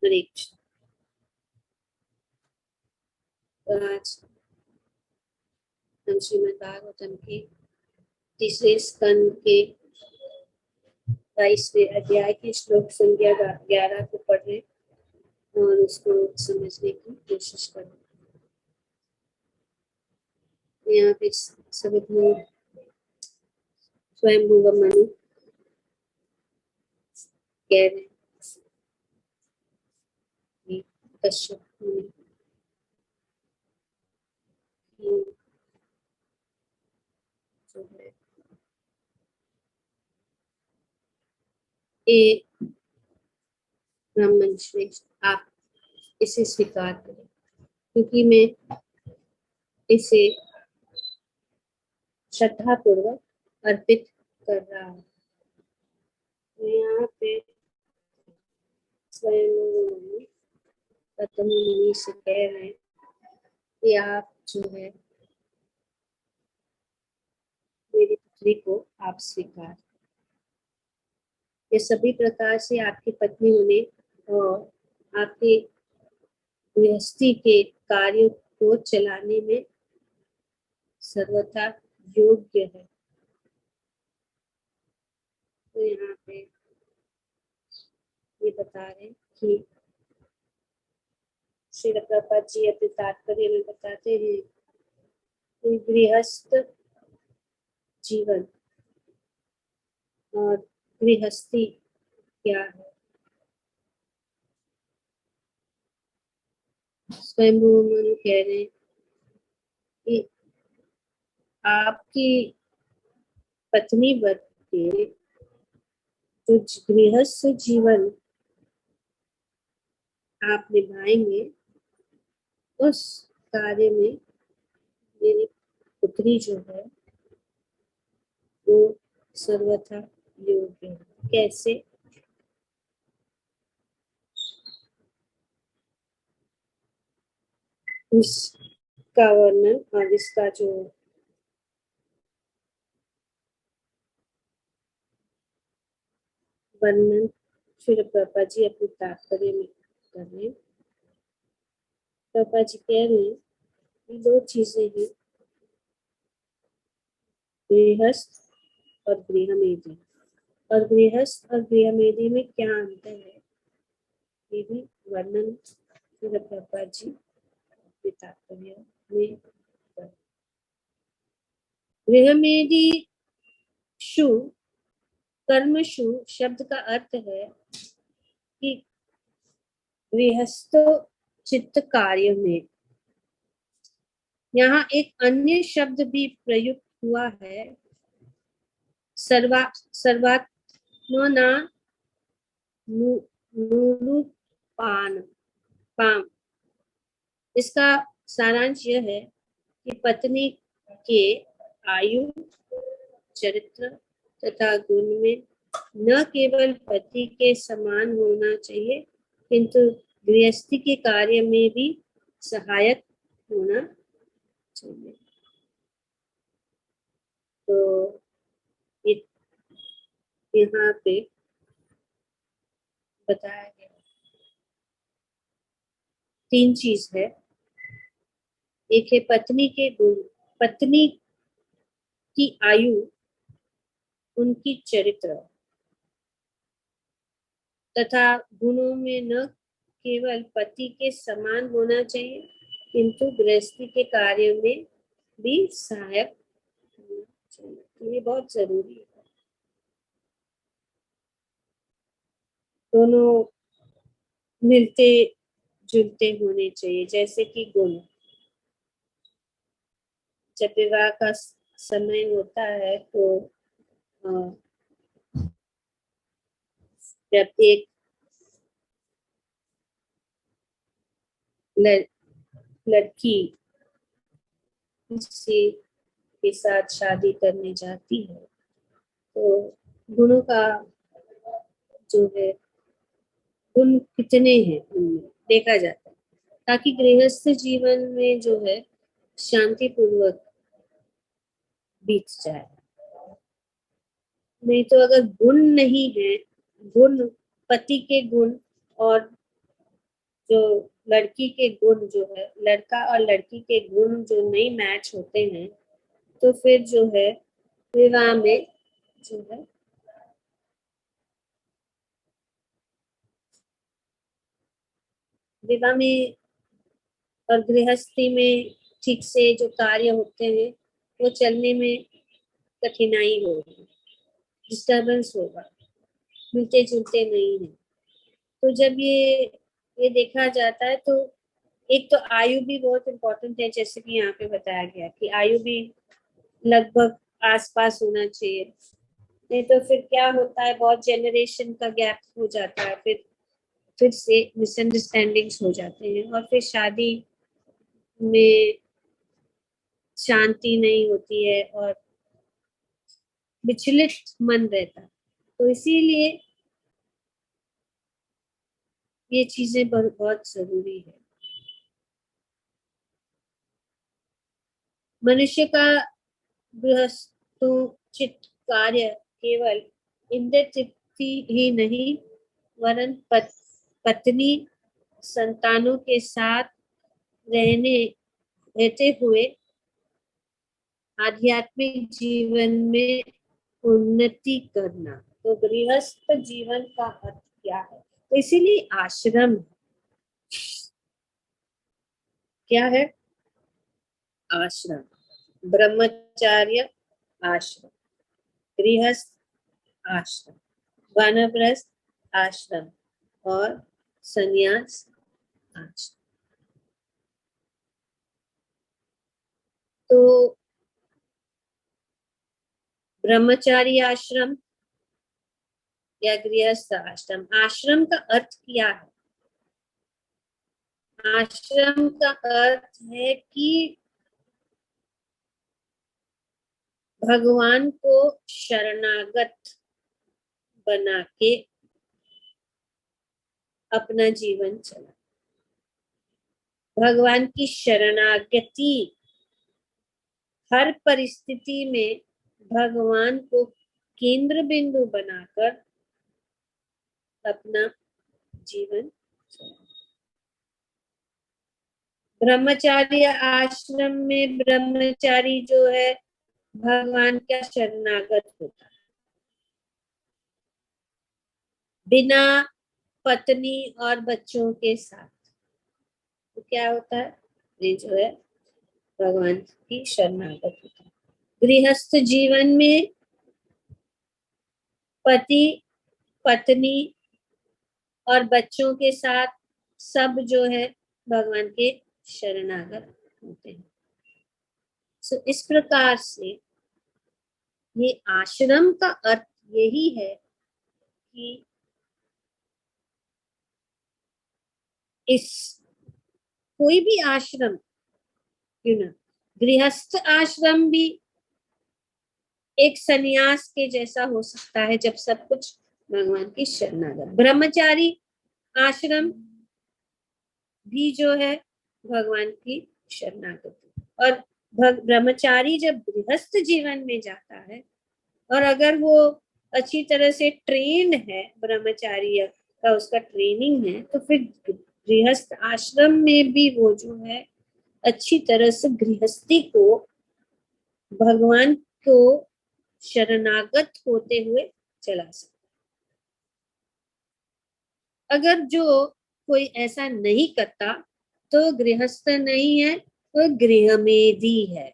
परीक्षा। आज हम श्रीमद् भागवतम के तीसरे स्कंद के 22वें अध्याय के श्लोक संख्या 11 को पढ़े और उसको समझने की कोशिश करें। यहाँ पे सभी स्वयं मनु कह रहे हैं कश्यप मुनि जो है ये ब्राह्मण श्रेष्ठ, आप इसे स्वीकार करें क्योंकि मैं इसे श्रद्धा पूर्वक अर्पित कर रहा हूँ। यहाँ पे स्वयं मुनि से कह रहे हैं कि आप जो है मेरी पुत्री को आप स्वीकार, ये सभी प्रकार से आपकी पत्नी होने और आपके गृहस्थी के कार्यों को चलाने में सर्वथा योग्य है। तो यहाँ पे ये बता रहे कि श्री प्रभुपाद जी अपने तात्पर्य में बताते हैं कि गृहस्थ जीवन और गृहस्थी क्या है। स्वयं मनु कह रहे हैं कि आपकी पत्नी वर्ग के जो गृहस्थ जीवन आप निभाएंगे उस कार्य में मेरी पुत्री जो है वो सर्वथा योग्य है। कैसे? इसका वर्णन और इसका जो वर्णन श्री प्रभुपाद जी अपने तात्पर्य में कर रहे हैं। प्रभुपाद जी कह रहे हैं कि दो चीजें हैं, गृहस्थ और गृहमेधी। और गृहस्थ और गृहमेधी में क्या अंतर है ये भी वर्णन श्री प्रभुपाद जी अपने तात्पर्य में। गृहमेधी शु कर्मशु शब्द का अर्थ है कि गृहस्थ चित्त कार्य में। यहाँ एक अन्य शब्द भी प्रयुक्त हुआ है, सर्वात्मना नुलुपान पाम। इसका सारांश यह है कि पत्नी के आयु, चरित्र तथा गुण में न केवल पति के समान होना चाहिए किंतु गृहस्थी के कार्य में भी सहायक होना चाहिए। तो यहाँ पे बताया गया तीन चीज है। एक है पत्नी के गुण, पत्नी की आयु, उनकी चरित्र तथा गुणों में न केवल पति के समान होना चाहिए किंतु गृहस्थी के कार्य में भी सहायक होना चाहिए। ये बहुत जरूरी है। दोनों मिलते जुलते होने चाहिए। जैसे कि गुण, जब विवाह का समय होता है तो जब एक लड़की किसी के साथ शादी करने जाती है तो गुणों का जो है गुण कितने हैं उनमें देखा जाता है, ताकि गृहस्थ जीवन में जो है शांति पूर्वक बीत जाए। नहीं तो अगर गुण नहीं है, गुण पति के गुण और जो लड़की के गुण जो है, लड़का और लड़की के गुण जो नहीं मैच होते हैं, तो फिर जो है विवाह में जो है विवाह में और गृहस्थी में ठीक से जो कार्य होते हैं वो चलने में कठिनाई होगी, डिस्टरबेंस होगा, मिलते जुलते नहीं है। तो जब ये देखा जाता है तो एक तो आयु भी बहुत इम्पोर्टेंट है, जैसे कि यहाँ पे बताया गया कि आयु भी लगभग आसपास होना चाहिए। नहीं तो फिर क्या होता है, बहुत जेनरेशन का गैप हो जाता है, फिर से मिसअंडरस्टैंडिंग्स हो जाते हैं और फिर शादी में शांति नहीं होती है और विचलित मन रहता है। तो इसीलिए ये चीजें बहुत जरूरी है। मनुष्य का गृहस्थोचित कार्य केवल इंद्रिय तृप्ति ही नहीं, वरन पत्नी संतानों के साथ रहने रहते हुए आध्यात्मिक जीवन में उन्नति करना। तो गृहस्थ जीवन का अर्थ क्या है? तो इसीलिए आश्रम क्या है? आश्रम, ब्रह्मचार्य आश्रम, गृहस्थ आश्रम, वानप्रस्थ आश्रम और संन्यास आश्रम। तो ब्रह्मचारी आश्रम या गृहस्थ आश्रम, आश्रम का अर्थ क्या है? आश्रम का अर्थ है कि भगवान को शरणागत बना के अपना जीवन चला। भगवान की शरणागति, हर परिस्थिति में भगवान को केंद्र बिंदु बनाकर अपना जीवन चला। ब्रह्मचार्य आश्रम में ब्रह्मचारी जो है भगवान का शरणागत होता है, बिना पत्नी और बच्चों के साथ। तो क्या होता है, ये जो है भगवान की शरणागत होता है। गृहस्थ जीवन में पति पत्नी और बच्चों के साथ सब जो है भगवान के शरणागत होते हैं। सो इस प्रकार से ये आश्रम का अर्थ यही है कि इस कोई भी आश्रम क्यों ना, गृहस्थ आश्रम भी एक सन्यास के जैसा हो सकता है जब सब कुछ भगवान की शरणागत। ब्रह्मचारी आश्रम भी जो है भगवान की शरणागत। और ब्रह्मचारी जब गृहस्थ जीवन में जाता है और अगर वो अच्छी तरह से ट्रेन है, ब्रह्मचारी का उसका ट्रेनिंग है, तो फिर गृहस्थ आश्रम में भी वो जो है अच्छी तरह से गृहस्थी को भगवान को शरणागत होते हुए चला सकता। अगर जो कोई ऐसा नहीं करता तो गृहस्थ नहीं है, तो गृहमेधी है।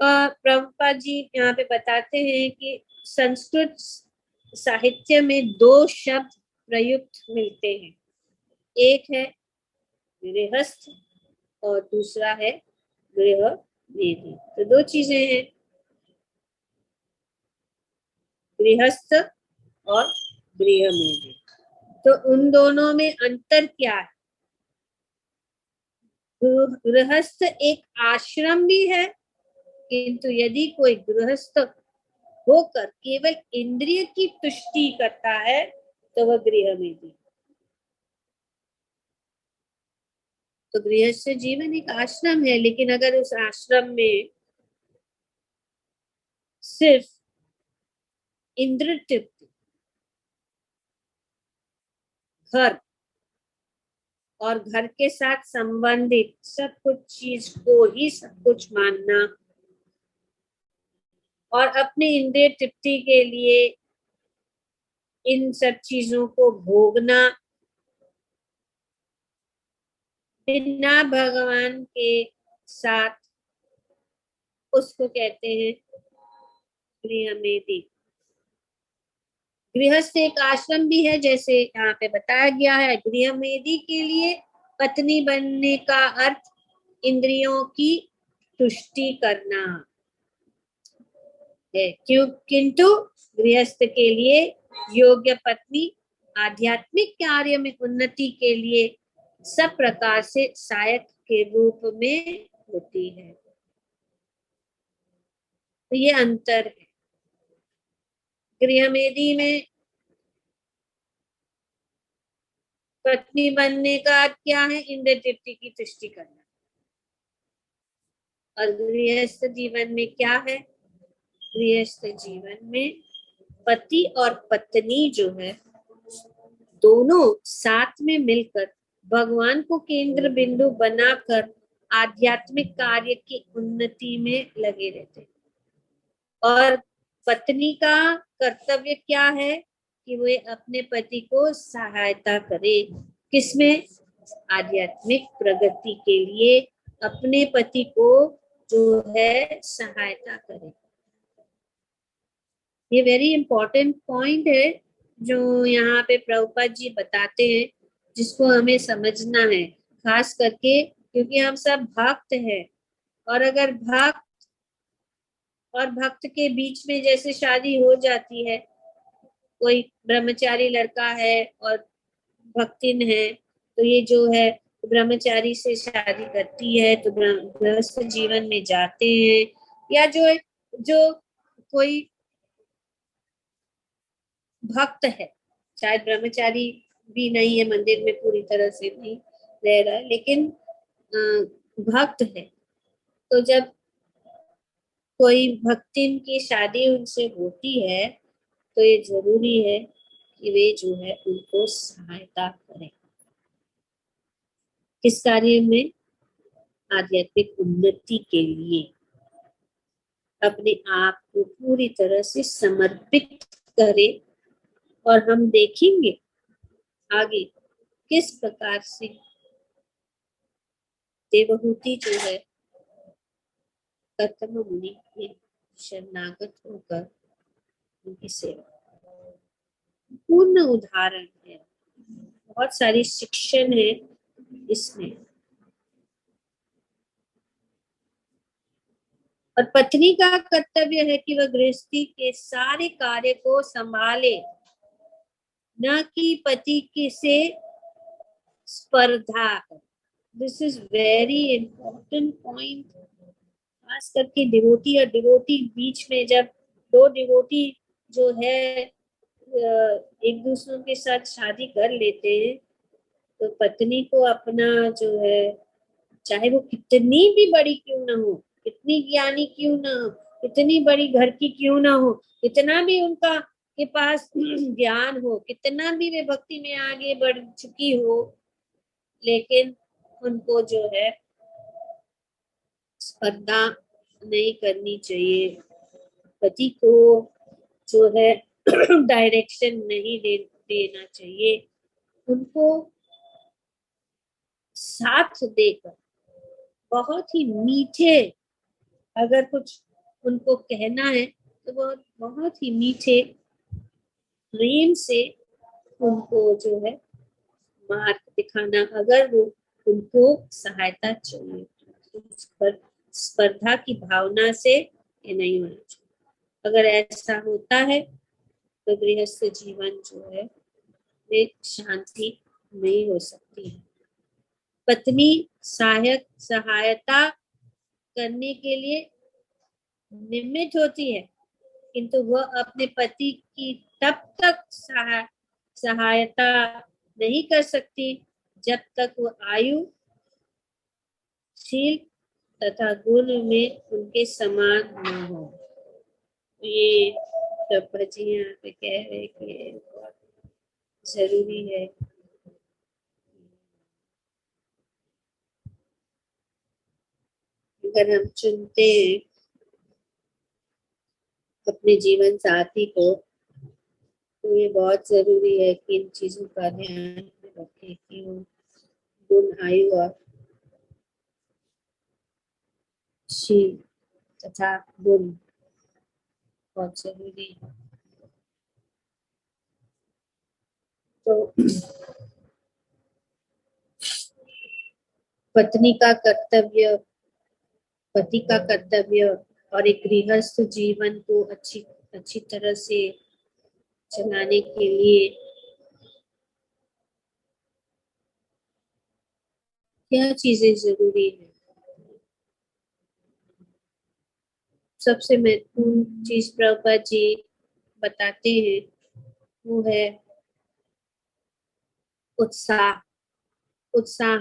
प्रभुपाद जी यहाँ पे बताते हैं कि संस्कृत साहित्य में दो शब्द प्रयुक्त मिलते हैं, एक है गृहस्थ और दूसरा है गृहमेधी। तो दो चीजें हैं, गृहस्थ और गृहमेधी। तो उन दोनों में अंतर क्या है? गृहस्थ एक आश्रम भी है, किंतु यदि कोई गृहस्थ होकर केवल इंद्रिय की तुष्टि करता है तो वह गृहमेधी। तो गृहस्थ जीवन एक आश्रम है, लेकिन अगर उस आश्रम में सिर्फ इंद्र तृप्ति घर और घर के साथ संबंधित सब कुछ चीज को ही सब कुछ मानना और अपने इंद्रिय तृप्ति के लिए इन सब चीजों को भोगना बिना भगवान के साथ, उसको कहते हैं गृहमेधी। गृहस्थ एक आश्रम भी है, जैसे यहाँ पे बताया गया है। गृहमेधी के लिए पत्नी बनने का अर्थ इंद्रियों की तुष्टि करना है, क्यों? किंतु गृहस्थ के लिए योग्य पत्नी आध्यात्मिक कार्य में उन्नति के लिए सब प्रकार से सहायक के रूप में होती है। तो ये अंतर है। गृहमेधी में पत्नी बनने का अर्थ क्या है? इंद्रिय तृप्ति की तुष्टि करना। और गृहस्थ जीवन में क्या है? गृहस्थ जीवन में पति और पत्नी जो है दोनों साथ में मिलकर भगवान को केंद्र बिंदु बनाकर आध्यात्मिक कार्य की उन्नति में लगे रहते। और पत्नी का कर्तव्य क्या है कि वे अपने पति को सहायता करे, किसमें? आध्यात्मिक प्रगति के लिए अपने पति को जो है सहायता करे। ये वेरी इंपॉर्टेंट पॉइंट है जो यहाँ पे प्रभुपाद जी बताते हैं, जिसको हमें समझना है, खास करके क्योंकि हम सब भक्त हैं। और अगर भक्त और भक्त के बीच में जैसे शादी हो जाती है, कोई ब्रह्मचारी लड़का है और भक्तिन है, तो ये जो है ब्रह्मचारी से शादी करती है तो गृहस्थ जीवन में जाते हैं। या जो कोई भक्त है, शायद ब्रह्मचारी भी नहीं है, मंदिर में पूरी तरह से नहीं रह रहा है, लेकिन भक्त है, तो जब कोई भक्तिन की शादी उनसे होती है तो ये जरूरी है कि वे जो है उनको सहायता करें। किस कार्य में? आध्यात्मिक उन्नति के लिए अपने आप को पूरी तरह से समर्पित करें। और हम देखेंगे आगे किस प्रकार से देवहूति जो है गौतम मुनि के शरणागत होकर उनकी सेवा, पूर्ण उदाहरण है। बहुत सारी शिक्षण है इसमें। और पत्नी का कर्तव्य है कि वह गृहस्थी के सारे कार्य को संभाले, न कि पति की से स्पर्धा। This is very important point. खास करके डिवोटी और डिवोटी बीच में, जब दो डिवोटी जो है एक दूसरों के साथ शादी कर लेते हैं, तो पत्नी को अपना जो है, चाहे वो कितनी भी बड़ी क्यों ना हो, कितनी ज्ञानी क्यों ना हो, कितनी बड़ी घर की क्यों ना हो, कितना भी उनका के पास ज्ञान हो, कितना भी वे भक्ति में आगे बढ़ चुकी हो, लेकिन उनको जो है स्पर्धा नहीं करनी चाहिए। पति को जो है डायरेक्शन नहीं देना चाहिए। उनको साथ देकर बहुत ही मीठे, अगर कुछ उनको कहना है तो बहुत ही मीठे प्रेम से उनको जो है मार्ग दिखाना। अगर वो उनको सहायता चाहिए तो स्पर्धा की भावना से ये नहीं होना चाहिए। अगर ऐसा होता है तो गृहस्थ जीवन जो है में शांति नहीं हो सकती है। पत्नी सहायता करने के लिए निमित्त होती है, किंतु वह अपने पति की तब तक सहायता नहीं कर सकती जब तक वो आयु, शील तथा गुण में उनके समान न हो। ये प्रभु जी यहाँ पे कह रहे कि बहुत जरूरी है अगर हम चुनते हैं अपने जीवन साथी को, तो ये बहुत जरूरी है कि इन चीजों का ध्यान रखें कि वो गुण, आयु और शील तथा गुण बहुत जरूरी है। तो पत्नी का कर्तव्य, पति का कर्तव्य और एक गृहस्थ जीवन को अच्छी अच्छी तरह से चलाने के लिए क्या चीजें जरूरी है। सबसे महत्वपूर्ण चीज प्रभुपाद जी बताते हैं वो है उत्साह, उत्साह,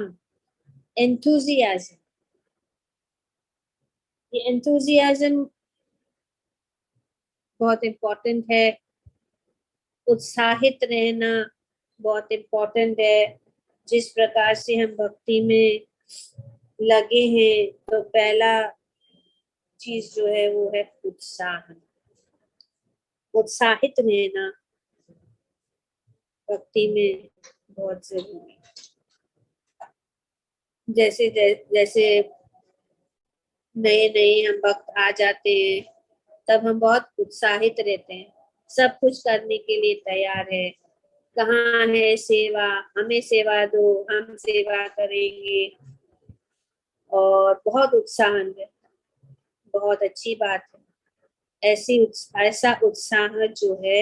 एंथुजियाज्म। ये एंथुजियाज्म बहुत इम्पोर्टेंट है, उत्साहित रहना बहुत इम्पोर्टेंट है। जिस प्रकार से हम भक्ति में लगे हैं, तो पहला चीज जो है वो है उत्साह, उत्साहित रहना भक्ति में बहुत जरूरी है। जैसे जैसे नए नए हम भक्त आ जाते हैं, तब हम बहुत उत्साहित रहते हैं, सब कुछ करने के लिए तैयार है। कहाँ है सेवा, हमें सेवा दो, हम सेवा करेंगे, और बहुत उत्साह है। बहुत अच्छी बात है। ऐसा उत्साह जो है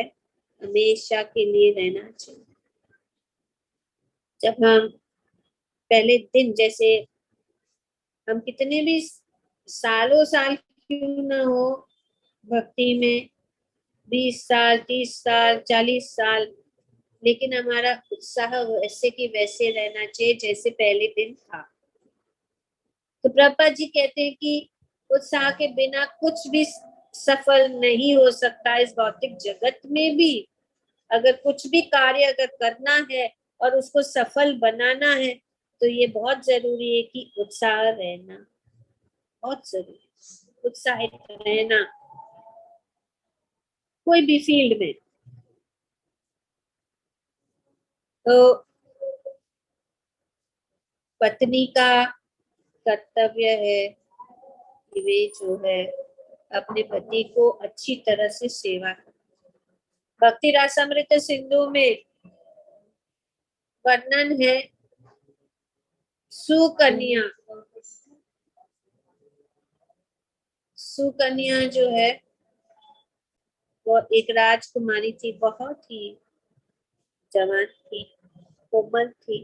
हमेशा के लिए रहना चाहिए। जब हम पहले दिन, जैसे हम कितने भी सालों साल क्यों ना हो भक्ति में, 20 साल, 30 साल, 40 साल, लेकिन हमारा उत्साह वैसे की वैसे रहना चाहिए जैसे पहले दिन था। तो प्रभुपाद जी कहते हैं कि उत्साह के बिना कुछ भी सफल नहीं हो सकता। इस भौतिक जगत में भी अगर कुछ भी कार्य अगर करना है और उसको सफल बनाना है, तो ये बहुत जरूरी है कि उत्साह रहना बहुत जरूरी है, उत्साहित रहना कोई भी फील्ड में। तो पत्नी का कर्तव्य है कि वे जो है अपने पति को अच्छी तरह से सेवा करे। भक्ति रासामृत सिंधु में वर्णन है सुकन्या, सुकन्या जो है वो एक राजकुमारी थी, बहुत ही जवान थी, कोमल थी,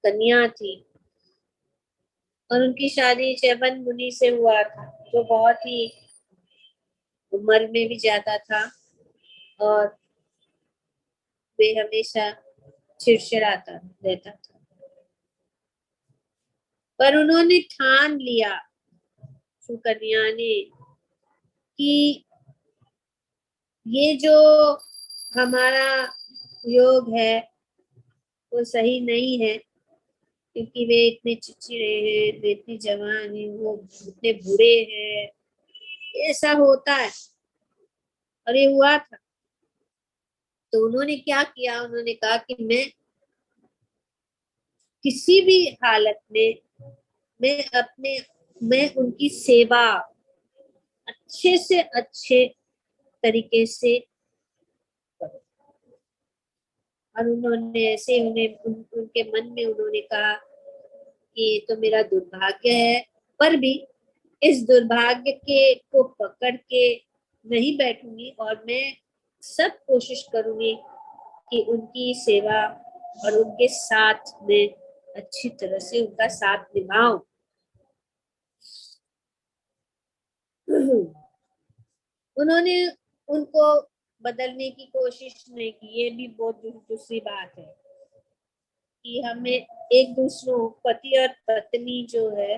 कन्या थी, और उनकी शादी च्यवन मुनि से हुआ था, जो बहुत ही उम्र में भी ज्यादा था, और वे हमेशा चिड़चिड़ाता रहता था। पर उन्होंने ठान लिया, सुकन्या ने, कि ये जो हमारा योग है वो सही नहीं है, क्योंकि वे इतने चिड़चिड़े हैं, वे इतनी जवान है, वो इतने बुरे हैं, ऐसा होता है। और ये हुआ था। तो उन्होंने क्या किया, उन्होंने कहा कि किसी भी हालत में मैं उनकी सेवा अच्छे से अच्छे तरीके से करूं। और उन्होंने ऐसे उनके मन में उन्होंने कहा कि ये तो मेरा दुर्भाग्य है, पर भी इस दुर्भाग्य के को पकड़ के नहीं बैठूंगी, और मैं सब कोशिश करूंगी कि उनकी सेवा और उनके साथ में अच्छी तरह से उनका साथ निभाऊं। उन्होंने उनको बदलने की कोशिश नहीं की। ये भी बहुत दूसरी बात है कि हमें एक दूसरों, पति और पत्नी जो है,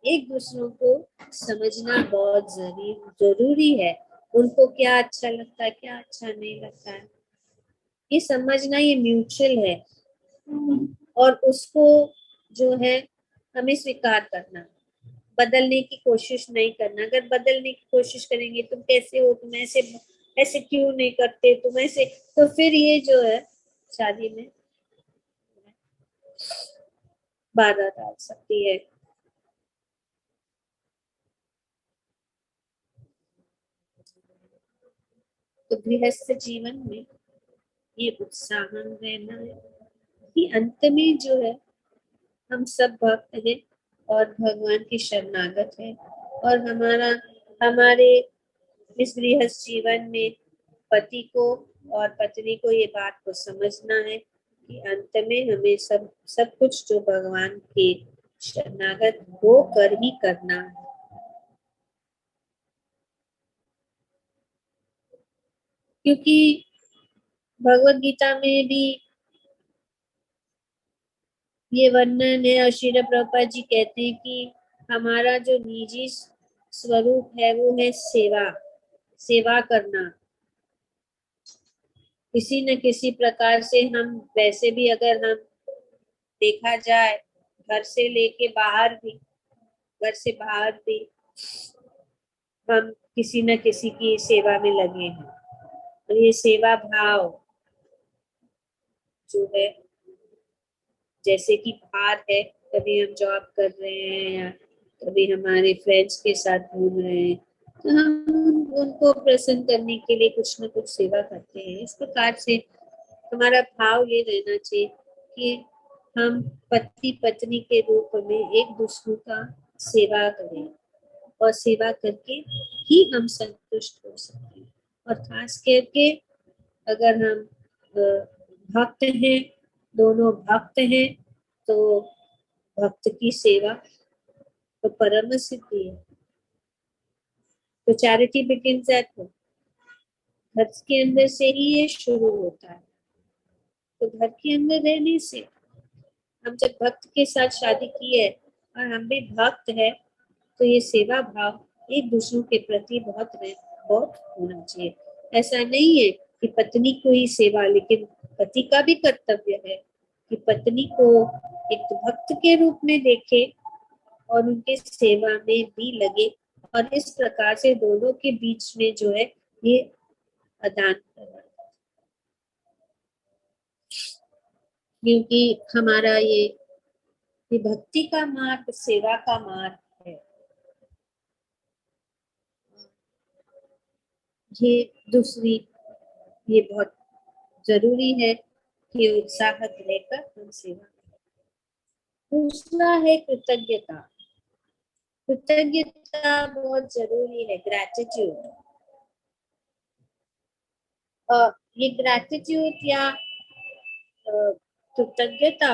एक दूसरों को समझना बहुत जरूरी है। उनको क्या अच्छा लगता है, क्या अच्छा नहीं लगता है, ये समझना, ये म्यूचुअल है, और उसको जो है हमें स्वीकार करना। बदलने की कोशिश नहीं करना। अगर बदलने की कोशिश करेंगे, तुम कैसे हो, तुम ऐसे ऐसे क्यों नहीं करते, तुम ऐसे, तो फिर ये जो है शादी में बाधा डाल सकती है। तो गृहस्थ जीवन में ये उत्साह रहना है कि अंत में जो है हम सब भक्त हैं और भगवान की शरणागत है, और हमारे इस गृहस्थ जीवन में पति को और पत्नी को ये बात को समझना है कि अंत में हमें सब सब कुछ जो भगवान के शरणागत होकर ही करना है। क्योंकि भगवत गीता में भी ये वर्णन है, और श्रील प्रभुपाद जी कहते हैं कि हमारा जो निजी स्वरूप है वो है सेवा, सेवा करना। किसी न किसी प्रकार से हम, वैसे भी अगर हम देखा जाए, घर से लेके बाहर भी, घर से बाहर भी हम किसी न किसी की सेवा में लगे हैं। और ये सेवा भाव जो है, जैसे कि बाहर है, कभी हम जॉब कर रहे हैं या कभी हमारे फ्रेंड्स के साथ घूम रहे हैं, तो हम उनको प्रसन्न करने के लिए कुछ न कुछ सेवा करते हैं। इस प्रकार से हमारा भाव ये रहना चाहिए कि हम पति पत्नी के रूप में एक दूसरे का सेवा करें, और सेवा करके ही हम संतुष्ट हो सकते हैं। और खास करके अगर हम भक्त हैं, दोनों भक्त हैं, तो भक्त की सेवा तो परम सिद्धि है। तो चैरिटी बिगिंस एट होम, घर के अंदर से ही ये शुरू होता है। तो घर के अंदर रहने से, हम जब भक्त के साथ शादी की है और हम भी भक्त है, तो ये सेवा भाव एक दूसरों के प्रति बहुत होना चाहिए। ऐसा नहीं है कि पत्नी को ही सेवा, लेकिन पति का भी कर्तव्य है कि पत्नी को एक भक्त के रूप में देखे और उनके सेवा में भी लगे, और इस प्रकार से दोनों के बीच में जो है ये आदान प्रदान। क्योंकि हमारा ये भक्ति का मार्ग, सेवा का मार्ग है। ये दूसरी, ये बहुत जरूरी है कि उत्साह लेकर हम सेवा करें। दूसरा है कृतज्ञता। कृतज्ञता बहुत जरूरी है, ग्रैटिट्यूड। ये ग्रैटिट्यूड या कृतज्ञता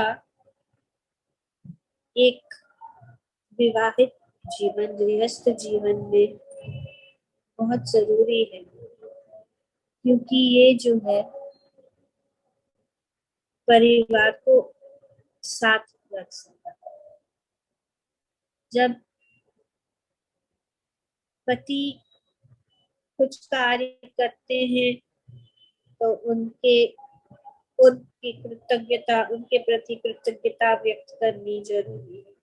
एक विवाहित जीवन, गृहस्थ जीवन में बहुत जरूरी है। क्योंकि ये जो है परिवार को साथ रख सकता है। जब पति कुछ कार्य करते हैं तो उनकी कृतज्ञता, उनके प्रति कृतज्ञता व्यक्त करनी जरूरी है।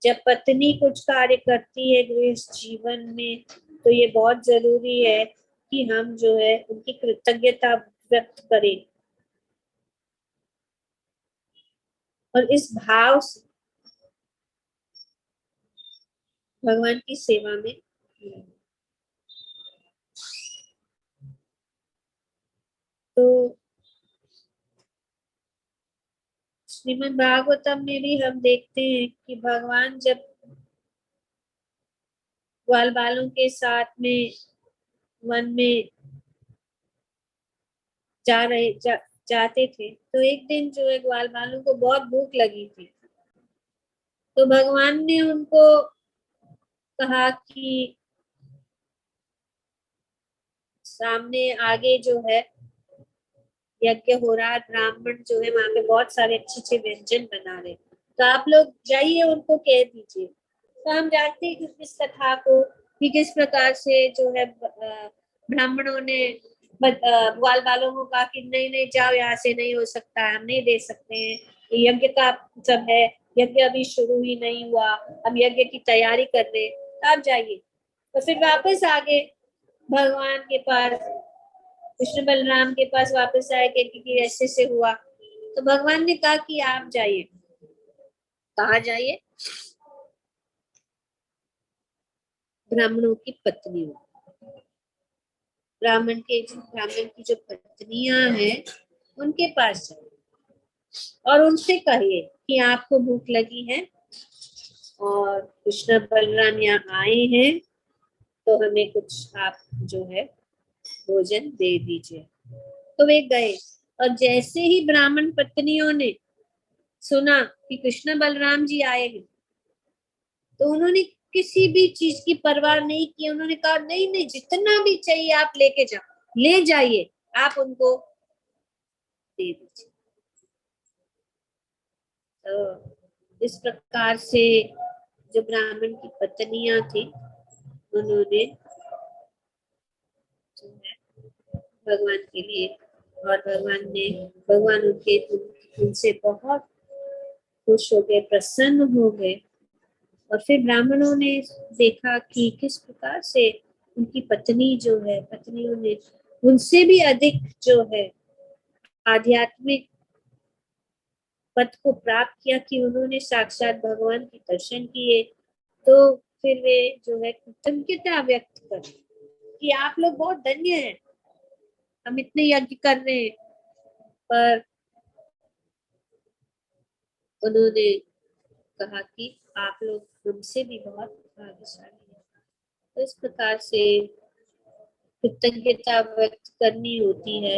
जब पत्नी कुछ कार्य करती है गृहस्थ जीवन में, तो ये बहुत जरूरी है कि हम जो है उनकी कृतज्ञता व्यक्त करें, और इस भाव से भगवान की सेवा में। तो श्रीमद् भागवतम में भी हम देखते हैं कि भगवान जब ग्वाल बालों के साथ में वन में जाते थे, तो एक दिन जो है ग्वाल बालों को बहुत भूख लगी थी। तो भगवान ने उनको कहा कि सामने आगे जो है यज्ञ हो रहा है, ब्राह्मण जो है वहां पे बहुत सारे अच्छे अच्छे व्यंजन बना रहे, तो आप लोग जाइए उनको कह दीजिए। तो हम जानते हैं कि इस कथा को कि किस प्रकार से जो है ब्राह्मणों ने ग्वाल बालों को कहा कि नहीं नहीं जाओ, यहाँ से नहीं हो सकता, हम नहीं दे सकते हैं, यज्ञ का सब है, यज्ञ अभी शुरू ही नहीं हुआ, हम यज्ञ की तैयारी कर रहे, तो आप जाइए। तो फिर वापस आ गए भगवान के पास, कृष्ण बलराम के पास वापस आए कि ऐसे से हुआ। तो भगवान ने कहा कि आप जाइए। कहाँ जाइए? ब्राह्मणों की पत्नियों, ब्राह्मण की जो पत्नियां हैं उनके पास जाइए और उनसे कहिए कि आपको भूख लगी है और कृष्ण बलराम यहाँ आए हैं, तो हमें कुछ आप जो है भोजन दे दीजिए। तो वे गए, और जैसे ही ब्राह्मण पत्नियों ने सुना कि कृष्ण बलराम जी आए हैं, तो उन्होंने किसी भी चीज की परवाह नहीं की। उन्होंने कहा नहीं नहीं, जितना भी चाहिए आप लेके जाओ, ले जाइए, आप उनको दे दीजिए। तो इस प्रकार से जो ब्राह्मण की पत्नियां थी, उन्होंने जो है भगवान के लिए, और भगवान उनसे बहुत खुश हो गए, प्रसन्न हो गए। और फिर ब्राह्मणों ने देखा कि किस प्रकार से उनकी पत्नियों ने उनसे भी अधिक जो है आध्यात्मिक पद को प्राप्त किया, कि उन्होंने साक्षात भगवान के दर्शन किए। तो फिर वे जो है कृतज्ञता व्यक्त कर कि आप लोग बहुत धन्य हैं, हम इतने यज्ञ कर रहे हैं, पर उन्होंने कहा कि आप लोग हमसे भी बहुत भाग्यशाली हैं। तो इस प्रकार से कृतज्ञता व्यक्त करनी होती है,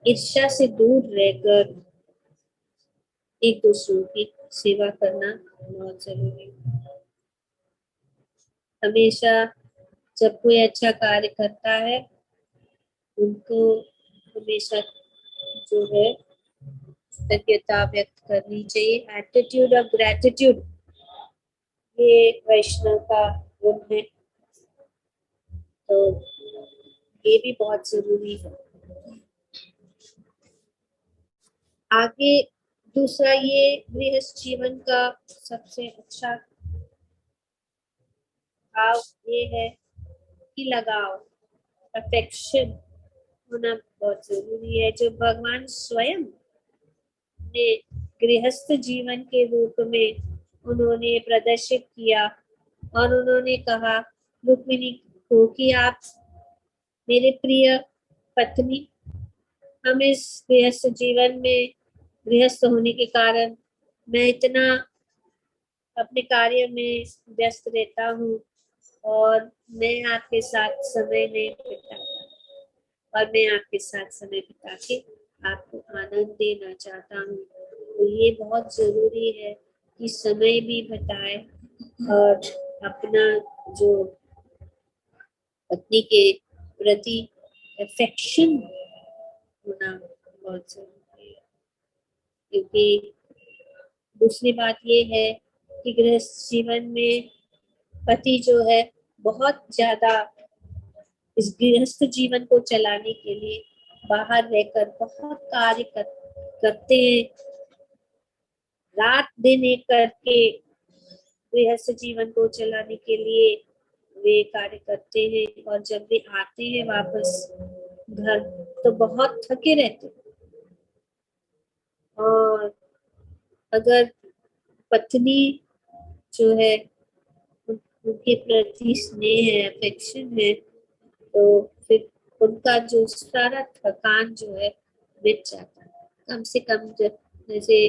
ईर्ष्या से दूर रहकर एक दूसरों की सेवा करना बहुत जरूरी है। हमेशा जब कोई अच्छा कार्य करता है, उनको हमेशा जो है कृतज्ञता व्यक्त करनी चाहिए। एटीट्यूड ऑफ ग्रेटिट्यूड, ये वैष्णव का गुण है, तो ये भी बहुत जरूरी है। आगे दूसरा, ये गृहस्थ जीवन का सबसे अच्छा भाव ये है कि लगाव, अफेक्शन होना बहुत जरूरी है, जो भगवान स्वयं ने गृहस्थ जीवन के रूप में उन्होंने प्रदर्शित किया। और उन्होंने कहा रुक्मिणी को कि आप मेरे प्रिय पत्नी, हम इस गृहस्थ जीवन में गृहस्थ होने के कारण मैं इतना अपने कार्य में व्यस्त रहता हूँ, और मैं आपके साथ समय नहीं बिताता, और मैं आपके साथ समय बिता के आपको आनंद देना चाहता हूँ। तो ये बहुत जरूरी है कि समय भी बिताए, और अपना जो पत्नी के प्रति अफेक्शन होना बहुत जरूरी है। क्योंकि दूसरी बात ये है कि गृहस्थ जीवन में पति जो है बहुत ज्यादा इस गृहस्थ जीवन को चलाने के लिए बाहर रहकर बहुत कार्य करते हैं, रात दिन एक करके गृहस्थ जीवन को चलाने के लिए वे कार्य करते हैं। और जब वे आते हैं वापस घर, तो बहुत थके रहते हैं। और अगर पत्नी जो है उनके प्रति स्नेह है, अफेक्शन है, तो फिर उनका जो सारा थकान जो है मिट जाता है। कम से कम जब जैसे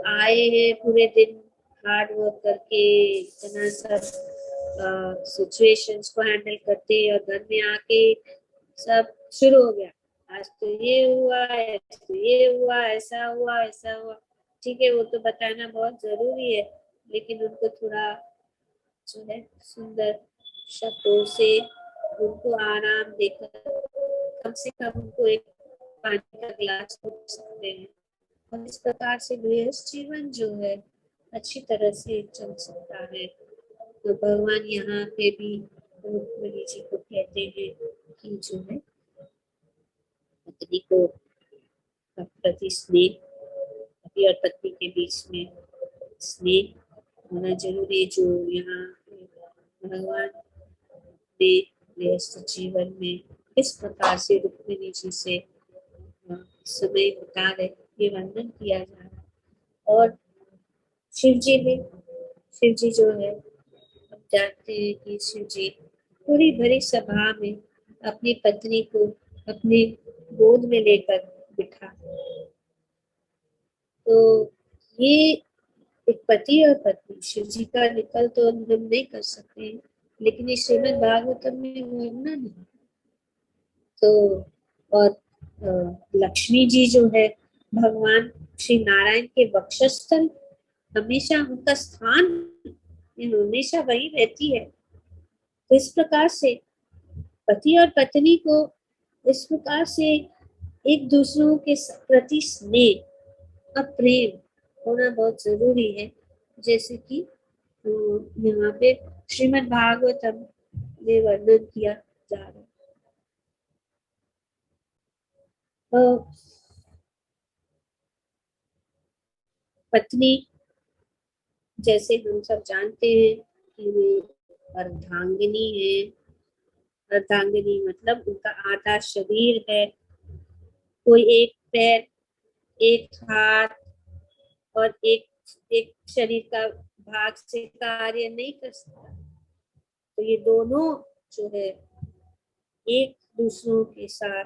आए हैं पूरे दिन हार्ड वर्क करके, इतना सब सिचुएशंस को हैंडल करते, और घर में आके सब शुरू हो गया, आज तो ये हुआ, आज तो ये हुआ, ऐसा हुआ, ऐसा हुआ। ठीक है, वो तो बताना बहुत जरूरी है, लेकिन उनको थोड़ा जो है सुंदर शब्दों से उनको आराम देकर कम से कम उनको एक पानी का गिलास तो दे सकते हैं। और इस प्रकार से गृहस्थ जीवन जो है अच्छी तरह से चल सकता है। तो भगवान यहाँ पे भी रुक्मिणी जी को कहते हैं कि जो है पत्नी को प्रति स्नेह, पति और पत्नी के बीच में स्नेह होना जरूरी है, जो यहाँ भगवान ने व्यस्त जीवन में इस प्रकार से रुक्मिणी जी से समय बिता रहे, ये वर्णन किया जा रहा है। और शिव जी जो है, हम जानते हैं कि शिव जी पूरी भरी सभा में अपनी पत्नी को अपने गोद में लेकर बिठा, तो ये एक पति और पत्नी, शिव जी का निकल तो हम नहीं कर सकते हैं, लेकिन ये श्रीमद् भागवतम में वर्णन है। तो और लक्ष्मी जी जो है, भगवान श्री नारायण के वक्षस्थल, हमेशा उनका स्थान हमेशा वही रहती है। तो इस प्रकार से पति और पत्नी को इस प्रकार से एक दूसरों के प्रति स्नेह और प्रेम होना बहुत जरूरी है, जैसे कि यहाँ पे श्रीमद् भागवतम में वर्णन किया जा रहा है। पत्नी, जैसे हम सब जानते हैं कि वे अर्धांगिनी है। अर्धांगिनी मतलब उनका आधा शरीर है, कोई एक पैर, एक हाथ और एक एक शरीर का भाग से कार्य नहीं कर सकता। तो ये दोनों जो है एक दूसरों के साथ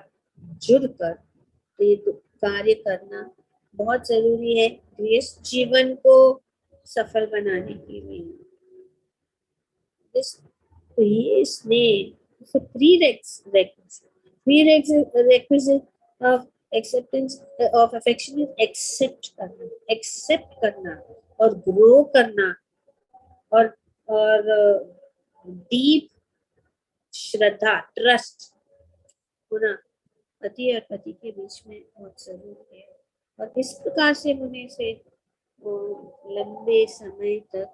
जुड़कर तो ये कार्य करना बहुत जरूरी है गृहस्थ जीवन को सफल बनाने के लिए। तो ये स्नेह prerequisite of acceptance of affection is accept करना और ग्रो करना और डीप श्रद्धा, ट्रस्ट होना पति और पति के बीच में बहुत जरूरी है। और इस प्रकार से होने से लंबे समय तक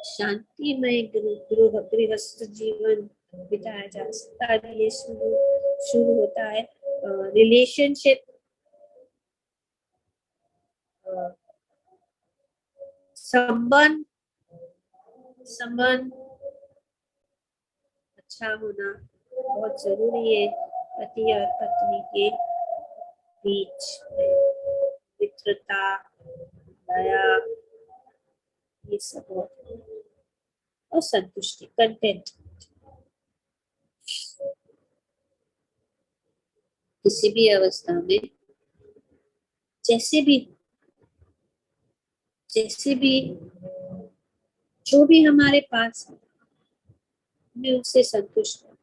शांतिमय गृहस्थ जीवन बिताया जा सकता है। ये शुरू होता है रिलेशनशिप, संबंध अच्छा होना बहुत जरूरी है पति और पत्नी के बीच में। मित्रता, दया, ये सब और संतुष्टि, कंटेंट। किसी भी अवस्था में जैसे भी जो भी हमारे पास है, मैं उससे संतुष्ट हूँ।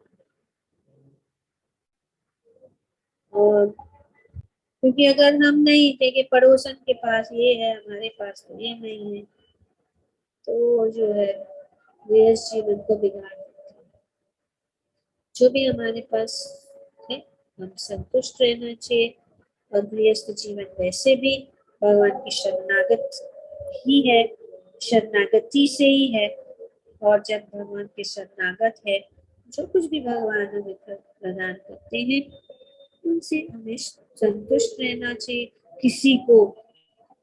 और क्योंकि अगर हम नहीं देखे, पड़ोसन के पास ये है, हमारे पास तो ये नहीं है, तो जो है गृहस्थ जीवन को बिगाड़ देते हैं। जो भी हमारे पास है हम संतुष्ट रहना चाहिए। और गृहस्थ जीवन वैसे भी भगवान की शरणागत ही है, शरणागति से ही है। और जब भगवान के शरणागत है, जो कुछ भी भगवान हमें प्रदान करते हैं उनसे हमें संतुष्ट रहना चाहिए। किसी को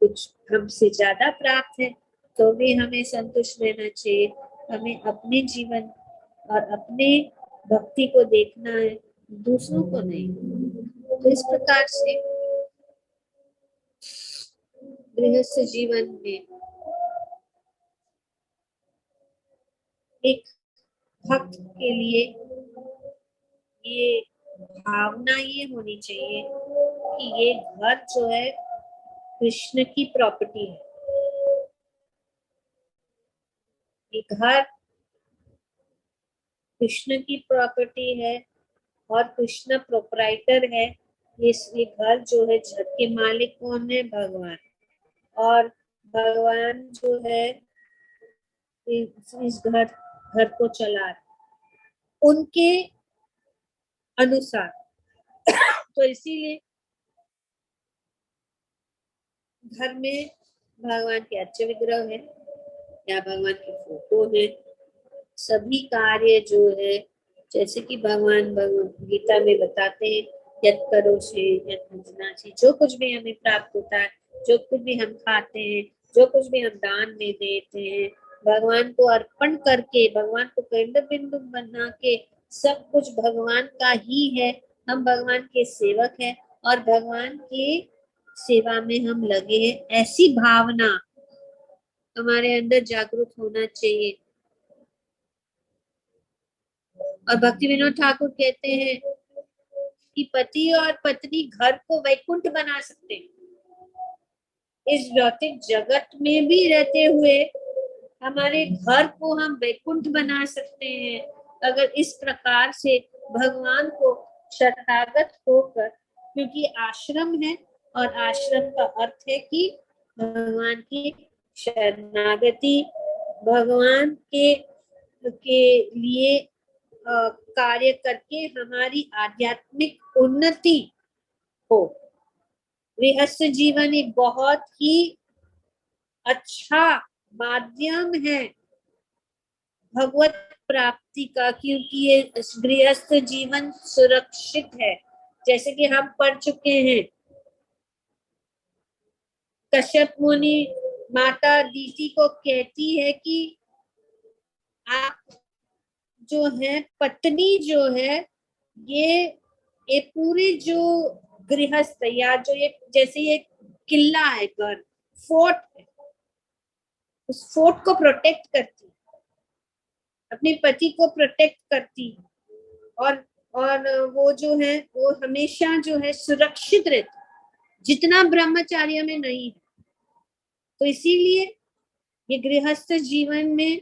कुछ हमसे ज्यादा प्राप्त है तो भी हमें संतुष्ट रहना चाहिए। हमें अपने जीवन और अपने भक्ति को देखना है, दूसरों को नहीं। तो इस प्रकार से गृहस्थ जीवन में एक भक्त के लिए ये भावना ये होनी चाहिए कि ये घर जो है कृष्ण की प्रॉपर्टी है। ये घर कृष्ण की प्रॉपर्टी है और कृष्ण प्रोपराइटर है। ये घर जो है, घर के मालिक कौन है? भगवान। और भगवान जो है इस घर को चला रहे उनके अनुसार। तो इसीलिए घर में भगवान के अच्छे विग्रह है या भगवान की फोटो है। सभी कार्य जो है, जैसे कि भगवान गीता में बताते हैं, यत् करो से यत् भुंजनासि, जो कुछ भी हमें प्राप्त होता है, जो कुछ भी हम खाते हैं, जो कुछ भी हम दान में देते हैं, भगवान को अर्पण करके, भगवान को केंद्र बिंदु बना के, सब कुछ भगवान का ही है। हम भगवान के सेवक हैं और भगवान की सेवा में हम लगे हैं, ऐसी भावना हमारे अंदर जागरूक होना चाहिए। और भक्ति विनोद ठाकुर कहते हैं कि पति और पत्नी घर को वैकुंठ बना सकते हैं। इस भौतिक जगत में भी रहते हुए हमारे घर को हम वैकुंठ बना सकते हैं, अगर इस प्रकार से भगवान को शरणागत होकर, क्योंकि आश्रम है और आश्रम का अर्थ है कि भगवान की शरणागति, भगवान के लिए कार्य करके हमारी आध्यात्मिक उन्नति हो। गृहस्थ जीवन एक बहुत ही अच्छा माध्यम है भगवत प्राप्ति का, क्योंकि ये गृहस्थ जीवन सुरक्षित है। जैसे कि हम पढ़ चुके हैं, कश्यप मुनि माता दीति को कहती है कि आप जो है, पत्नी जो है, ये पूरे जो गृहस्थ या जो ये जैसे ये किला है, घर फोर्ट है, उस फोर्ट को प्रोटेक्ट करती, अपने पति को प्रोटेक्ट करती, और वो जो है वो हमेशा जो है सुरक्षित रहती, जितना ब्रह्मचार्य में नहीं है। तो इसीलिए ये गृहस्थ जीवन में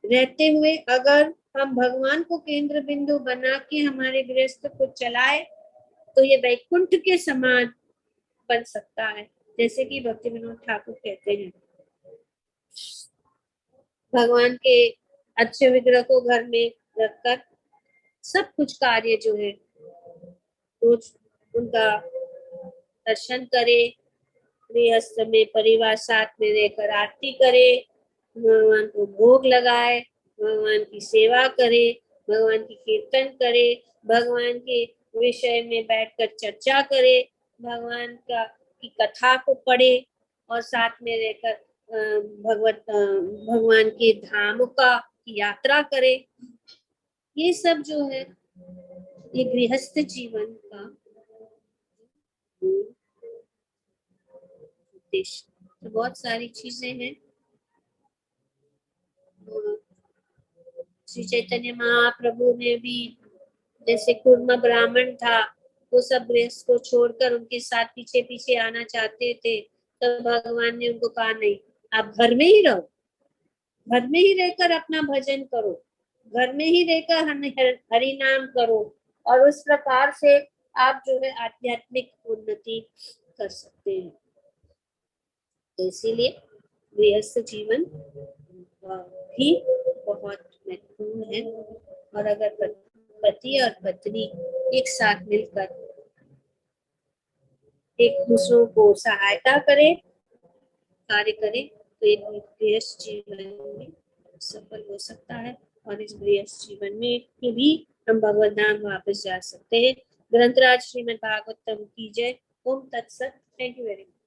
रहते हुए अगर हम भगवान को केंद्र बिंदु बना के हमारे गृहस्थ को चलाए तो ये वैकुंठ के समान बन सकता है। जैसे कि भक्ति विनोद ठाकुर कहते हैं, भगवान के अच्छे विग्रह को घर में रखकर सब कुछ कार्य जो है रोज उनका दर्शन करे, गृहस्थ में परिवार साथ में रहकर आरती करे, भगवान को भोग लगाए, भगवान की सेवा करे, भगवान की कीर्तन करे, भगवान के विषय में बैठकर चर्चा करे, भगवान की कथा को पढ़े और साथ में रहकर भगवान के धाम का यात्रा करे। ये सब जो है ये गृहस्थ जीवन का उद्देश्य। तो बहुत सारी चीजें हैं। श्री चैतन्य महाप्रभु ने भी, जैसे कुर्म ब्राह्मण था, वो सब गृहस्थ को छोड़कर उनके साथ पीछे पीछे आना चाहते थे, तो भगवान ने उनको कहा नहीं, आप घर में ही रहो, घर में ही रहकर अपना भजन करो, घर में ही रहकर हरि नाम करो, और उस प्रकार से आप जो है आध्यात्मिक उन्नति कर सकते हैं। तो इसीलिए गृहस्थ जीवन भी बहुत महत्वपूर्ण है। और अगर पति और पत्नी एक साथ मिलकर एक दूसरों को सहायता करे, कार्य करे, तो एक गृहस्थ जीवन में सफल हो सकता है। और इस गृहस्थ जीवन में भी हम भगवत धाम वापस जा सकते हैं। ग्रंथराज श्रीमद् भागवतम की जय। ओम तत्सत। Thank you very much.